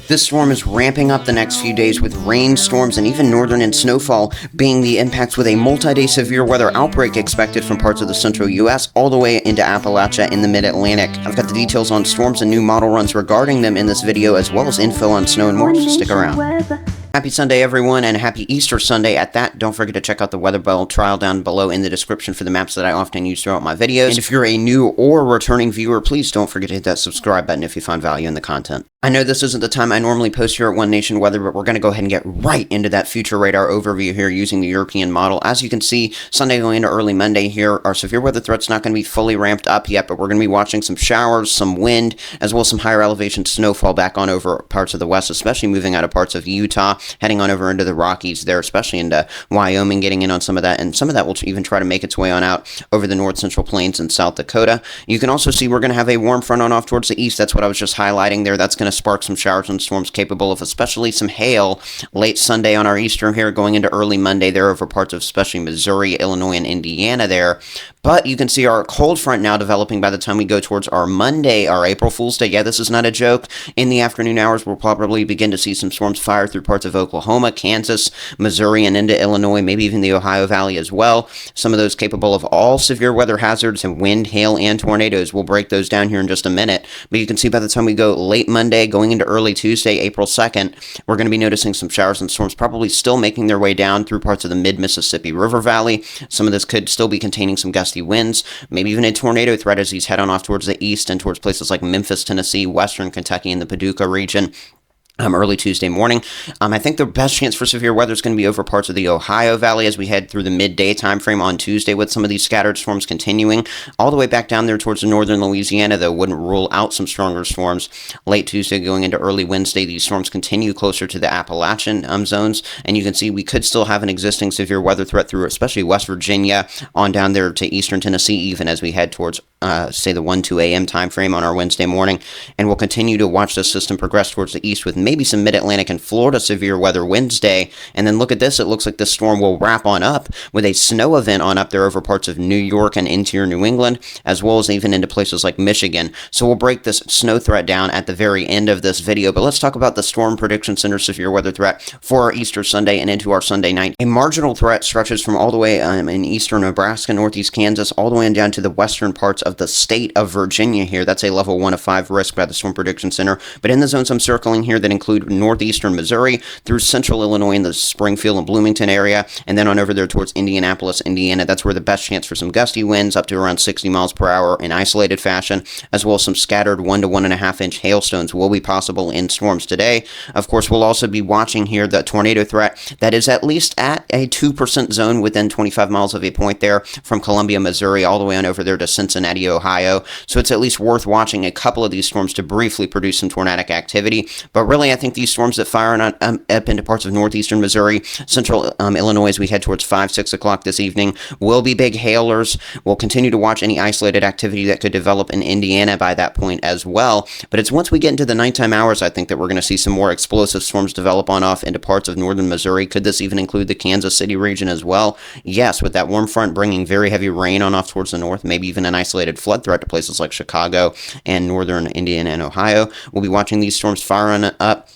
This storm is ramping up the next few days with rain, storms, and even northern and snowfall being the impacts, with a multi-day severe weather outbreak expected from parts of the central U.S. all the way into Appalachia in the mid-Atlantic. I've got the details on storms and new model runs regarding them in this video, as well as info on snow and more, so stick around. Happy Sunday, everyone, and happy Easter Sunday at that. Don't forget to check out the WeatherBell trial down below in the description for the maps that I often use throughout my videos. And if you're a new or returning viewer, please don't forget to hit that subscribe button if you find value in the content. I know this isn't the time I normally post here at One Nation Weather, but we're going to go ahead and get right into that future radar overview here using the European model. As you can see, Sunday going into early Monday here, our severe weather threat's not going to be fully ramped up yet, but we're going to be watching some showers, some wind, as well as some higher elevation snowfall back on over parts of the west, especially moving out of parts of Utah, heading on over into the Rockies there, especially into Wyoming, getting in on some of that, and some of that will even try to make its way on out over the north central plains in South Dakota. You can also see we're going to have a warm front on off towards the east. That's what I was just highlighting there. That's going to spark some showers and storms capable of especially some hail late Sunday on our eastern here, going into early Monday there over parts of especially Missouri, Illinois, and Indiana there. But you can see our cold front now developing by the time we go towards our Monday, our April Fool's Day. Yeah, this is not a joke. In the afternoon hours, we'll probably begin to see some storms fire through parts of Oklahoma, Kansas, Missouri, and into Illinois, maybe even the Ohio Valley as well. Some of those capable of all severe weather hazards and wind, hail, and tornadoes. We'll break those down here in just a minute. But you can see by the time we go late Monday, going into early Tuesday, April 2nd, we're going to be noticing some showers and storms probably still making their way down through parts of the mid-Mississippi River Valley. Some of this could still be containing some gusty winds, maybe even a tornado threat as these head on off towards the east and towards places like Memphis, Tennessee, western Kentucky, and the Paducah region. Early Tuesday morning. I think the best chance for severe weather is going to be over parts of the Ohio Valley as we head through the midday time frame on Tuesday, with some of these scattered storms continuing all the way back down there towards the northern Louisiana, though wouldn't rule out some stronger storms late Tuesday going into early Wednesday. These storms continue closer to the Appalachian zones, and you can see we could still have an existing severe weather threat through especially West Virginia on down there to eastern Tennessee, even as we head towards say the 1-2 a.m. time frame on our Wednesday morning. And we'll continue to watch the system progress towards the east with maybe some mid-Atlantic and Florida severe weather Wednesday. And then look at this. It looks like this storm will wrap on up with a snow event on up there over parts of New York and interior New England, as well as even into places like Michigan. So we'll break this snow threat down at the very end of this video. But let's talk about the Storm Prediction Center severe weather threat for our Easter Sunday and into our Sunday night. A marginal threat stretches from all the way in eastern Nebraska, northeast Kansas, all the way down to the western parts of the state of Virginia here. That's a level 1 of 5 risk by the Storm Prediction Center. But in the zones I'm circling here that include northeastern Missouri through central Illinois in the Springfield and Bloomington area, and then on over there towards Indianapolis, Indiana. That's where the best chance for some gusty winds up to around 60 miles per hour in isolated fashion, as well as some scattered 1 to 1.5 inch hailstones will be possible in storms today. Of course, we'll also be watching here the tornado threat that is at least at a 2% zone within 25 miles of a point there from Columbia, Missouri, all the way on over there to Cincinnati, Ohio. So it's at least worth watching a couple of these storms to briefly produce some tornadic activity. But really, I think these storms that fire up into parts of northeastern Missouri, central Illinois as we head towards 5-6 o'clock this evening will be big hailers. We'll continue to watch any isolated activity that could develop in Indiana by that point as well. But it's once we get into the nighttime hours, I think that we're going to see some more explosive storms develop on off into parts of northern Missouri. Could this even include the Kansas City region as well? Yes, with that warm front bringing very heavy rain on off towards the north, maybe even an isolated flood threat to places like Chicago and northern Indiana and Ohio. We'll be watching these storms firing up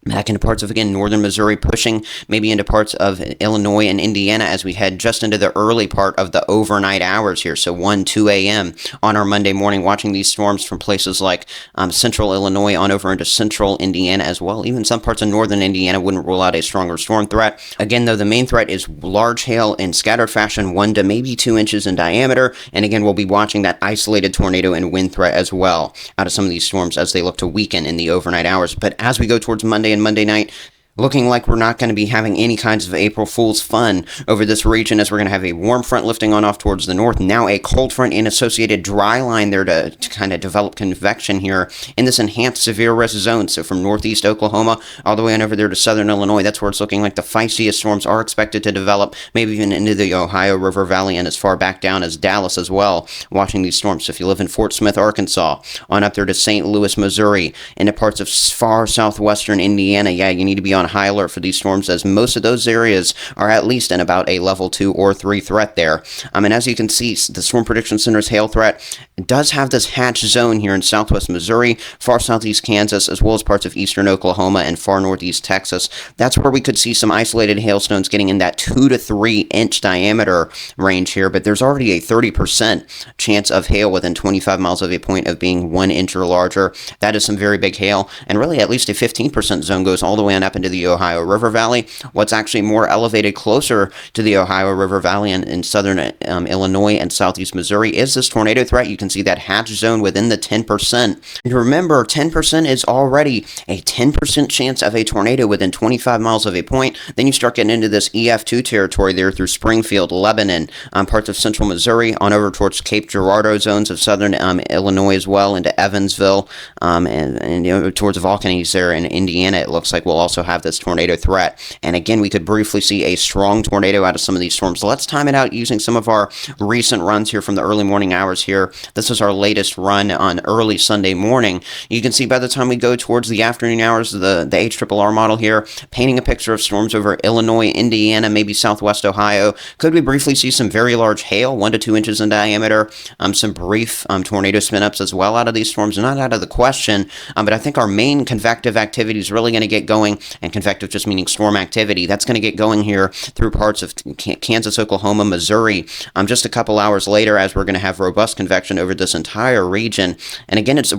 back into parts of, again, northern Missouri, pushing maybe into parts of Illinois and Indiana as we head just into the early part of the overnight hours here. So 1-2 a.m. on our Monday morning, watching these storms from places like central Illinois on over into central Indiana as well. Even some parts of northern Indiana wouldn't rule out a stronger storm threat. Again, though, the main threat is large hail in scattered fashion, 1 to maybe 2 inches in diameter. And again, we'll be watching that isolated tornado and wind threat as well out of some of these storms as they look to weaken in the overnight hours. But as we go towards Monday and Monday night, looking like we're not going to be having any kinds of April Fool's fun over this region, as we're going to have a warm front lifting on off towards the north. Now a cold front and associated dry line there to kind of develop convection here in this enhanced severe risk zone. So from northeast Oklahoma all the way on over there to southern Illinois, that's where it's looking like the feistiest storms are expected to develop, maybe even into the Ohio River Valley and as far back down as Dallas as well, watching these storms. So if you live in Fort Smith, Arkansas, on up there to St. Louis, Missouri, into parts of far southwestern Indiana, yeah, you need to be on high alert for these storms, as most of those areas are at least in about a level 2 or 3 threat there. And as you can see, the Storm Prediction Center's hail threat It does have this hatch zone here in southwest Missouri, far southeast Kansas, as well as parts of eastern Oklahoma and far northeast Texas. That's where we could see some isolated hailstones getting in that 2 to 3 inch diameter range here, but there's already a 30% chance of hail within 25 miles of a point of being 1 inch or larger. That is some very big hail, and really at least a 15% zone goes all the way on up into the Ohio River Valley. What's actually more elevated closer to the Ohio River Valley and in southern Illinois and southeast Missouri is this tornado threat. You can see that hatch zone within the 10%. And remember, 10% is already a 10% chance of a tornado within 25 miles of a point. Then you start getting into this EF2 territory there through Springfield, Lebanon, parts of central Missouri, on over towards Cape Girardeau zones of southern Illinois as well, into Evansville, and towards Vulcanies there in Indiana. It looks like we'll also have this tornado threat. And again, we could briefly see a strong tornado out of some of these storms. So let's time it out using some of our recent runs here from the early morning hours here. This is our latest run on early Sunday morning. You can see by the time we go towards the afternoon hours, the HRRR model here, painting a picture of storms over Illinois, Indiana, maybe southwest Ohio. Could we briefly see some very large hail, 1 to 2 inches in diameter, some brief tornado spin-ups as well out of these storms? Not out of the question, but I think our main convective activity is really going to get going, and convective just meaning storm activity. That's going to get going here through parts of Kansas, Oklahoma, Missouri, just a couple hours later, as we're going to have robust convection over this entire region. And again, it's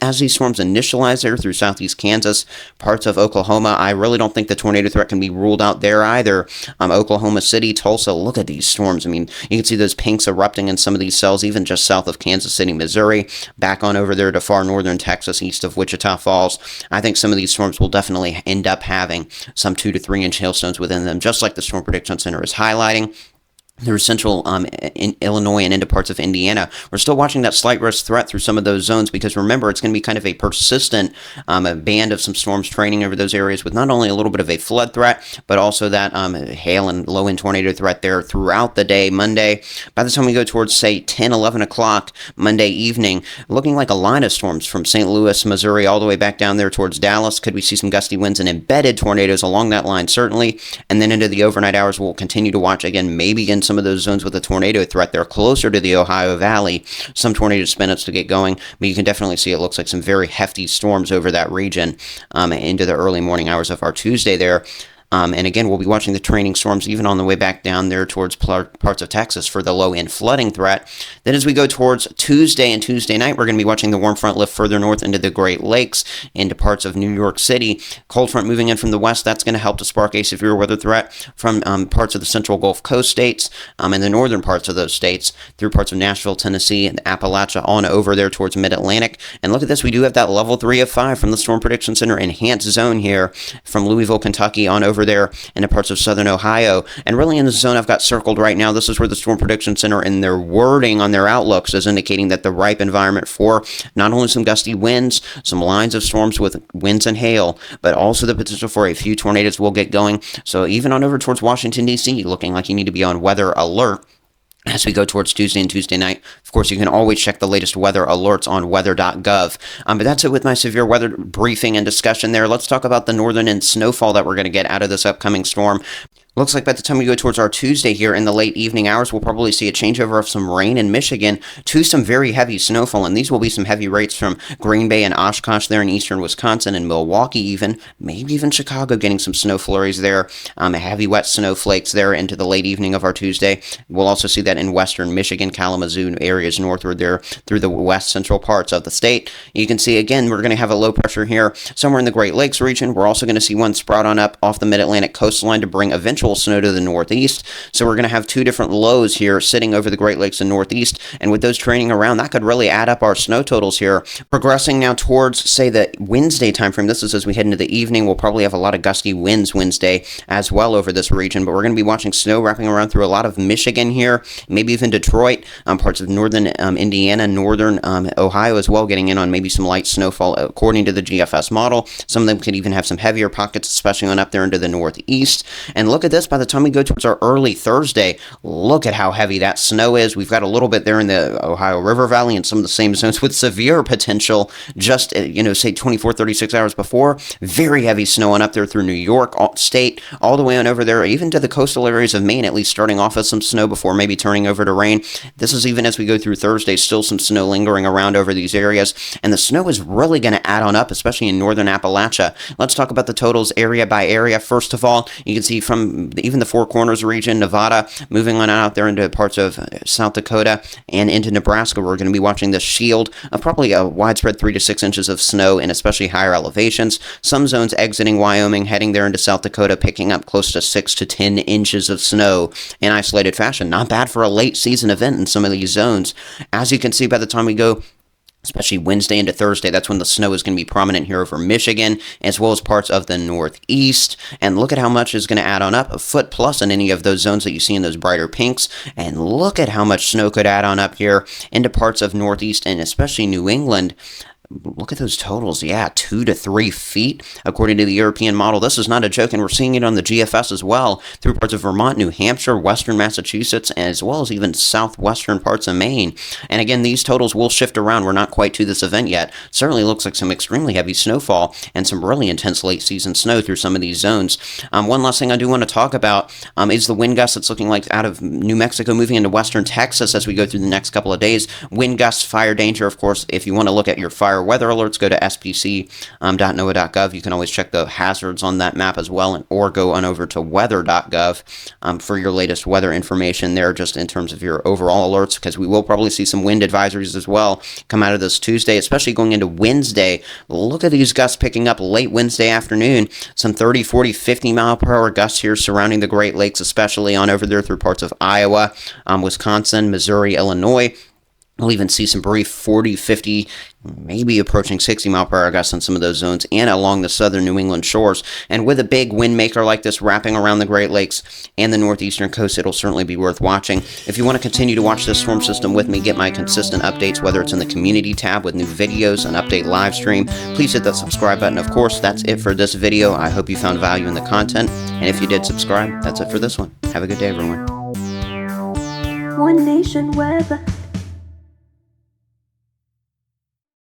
as these storms initialize there through southeast Kansas, parts of Oklahoma, I really don't think the tornado threat can be ruled out there either. Oklahoma City, Tulsa, look at these storms. I mean, you can see those pinks erupting in some of these cells, even just south of Kansas City, Missouri, back on over there to far northern Texas, east of Wichita Falls. I think some of these storms will definitely end up having some 2 to 3 inch hailstones within them, just like the Storm Prediction Center is highlighting. Through central in Illinois and into parts of Indiana. We're still watching that slight risk threat through some of those zones, because remember, it's going to be kind of a persistent a band of some storms training over those areas, with not only a little bit of a flood threat, but also that hail and low-end tornado threat there throughout the day Monday. By the time we go towards, say, 10, 11 o'clock Monday evening, looking like a line of storms from St. Louis, Missouri, all the way back down there towards Dallas. Could we see some gusty winds and embedded tornadoes along that line? Certainly. And then into the overnight hours, we'll continue to watch, again, maybe in some of those zones with a tornado threat. They're closer to the Ohio Valley, some tornado spin-ups to get going, but you can definitely see it looks like some very hefty storms over that region into the early morning hours of our Tuesday there. And again, we'll be watching the training storms even on the way back down there towards parts of Texas for the low-end flooding threat. Then as we go towards Tuesday and Tuesday night, we're going to be watching the warm front lift further north into the Great Lakes, into parts of New York City. Cold front moving in from the west, that's going to help to spark a severe weather threat from parts of the central Gulf Coast states and the northern parts of those states, through parts of Nashville, Tennessee, and Appalachia on over there towards mid-Atlantic. And look at this, we do have that level 3 of 5 from the Storm Prediction Center enhanced zone here from Louisville, Kentucky on over there into parts of southern Ohio. And really in the zone I've got circled right now, this is where the Storm Prediction Center in their wording on their outlooks is indicating that the ripe environment for not only some gusty winds, some lines of storms with winds and hail, but also the potential for a few tornadoes will get going. So even on over towards Washington, D.C., looking like you need to be on weather alert as we go towards Tuesday and Tuesday night. Of course, you can always check the latest weather alerts on weather.gov. But that's it with my severe weather briefing and discussion there. Let's talk about the northern and snowfall that we're going to get out of this upcoming storm. Looks like by the time we go towards our Tuesday here in the late evening hours, we'll probably see a changeover of some rain in Michigan to some very heavy snowfall. And these will be some heavy rates from Green Bay and Oshkosh there in eastern Wisconsin, and Milwaukee even, maybe even Chicago getting some snow flurries there. Heavy wet snowflakes there into the late evening of our Tuesday. We'll also see that in western Michigan, Kalamazoo areas northward there through the west central parts of the state. You can see, again, we're going to have a low pressure here somewhere in the Great Lakes region. We're also going to see one sprout on up off the mid-Atlantic coastline to bring eventual snow to the northeast. So we're going to have two different lows here sitting over the Great Lakes and northeast, and with those training around, that could really add up our snow totals here. Progressing now towards, say, the Wednesday timeframe. This is as we head into the evening. We'll probably have a lot of gusty winds Wednesday as well over this region, but we're going to be watching snow wrapping around through a lot of Michigan here, maybe even Detroit, parts of northern Indiana, northern Ohio as well, getting in on maybe some light snowfall according to the GFS model. Some of them could even have some heavier pockets, especially on up there into the northeast. And look at at this, by the time we go towards our early Thursday, look at how heavy that snow is. We've got a little bit there in the Ohio River Valley and some of the same zones with severe potential just, say 24, 36 hours before. Very heavy snow on up there through New York State, all the way on over there, even to the coastal areas of Maine, at least starting off with some snow before maybe turning over to rain. This is even as we go through Thursday, still some snow lingering around over these areas, and the snow is really going to add on up, especially in northern Appalachia. Let's talk about the totals area by area. First of all, you can see from even the Four Corners region, Nevada, moving on out there into parts of South Dakota and into Nebraska. We're going to be watching the shield of probably a widespread 3 to 6 inches of snow in especially higher elevations. Some zones exiting Wyoming, heading there into South Dakota, picking up close to 6 to 10 inches of snow in isolated fashion. Not bad for a late season event in some of these zones. As you can see, by the time we go especially Wednesday into Thursday, that's when the snow is going to be prominent here over Michigan, as well as parts of the Northeast. And look at how much is going to add on up, a foot plus in any of those zones that you see in those brighter pinks. And look at how much snow could add on up here into parts of Northeast and especially New England. Look at those totals. Yeah, 2 to 3 feet, according to the European model. This is not a joke, and we're seeing it on the GFS as well, through parts of Vermont, New Hampshire, western Massachusetts, as well as even southwestern parts of Maine. And again, these totals will shift around. We're not quite to this event yet. Certainly looks like some extremely heavy snowfall and some really intense late-season snow through some of these zones. One last thing I do want to talk about is the wind gust that's looking like out of New Mexico moving into western Texas as we go through the next couple of days. Wind gusts, fire danger, of course. If you want to look at your fire weather alerts, go to spc.noaa.gov. You can always check the hazards on that map as well, or go on over to weather.gov for your latest weather information there, just in terms of your overall alerts, because we will probably see some wind advisories as well come out of this Tuesday, especially going into Wednesday. Look at these gusts picking up late Wednesday afternoon. Some 30, 40, 50 mile per hour gusts here surrounding the Great Lakes, especially on over there through parts of Iowa, Wisconsin, Missouri, Illinois. We'll even see some brief 40, 50, maybe approaching 60 mile per hour gusts in some of those zones and along the southern New England shores. And with a big wind maker like this wrapping around the Great Lakes and the northeastern coast, it'll certainly be worth watching. If you want to continue to watch this storm system with me, get my consistent updates, whether it's in the community tab with new videos, an update live stream, please hit that subscribe button. Of course, that's it for this video. I hope you found value in the content. And if you did subscribe, that's it for this one. Have a good day, everyone. One Nation Weather.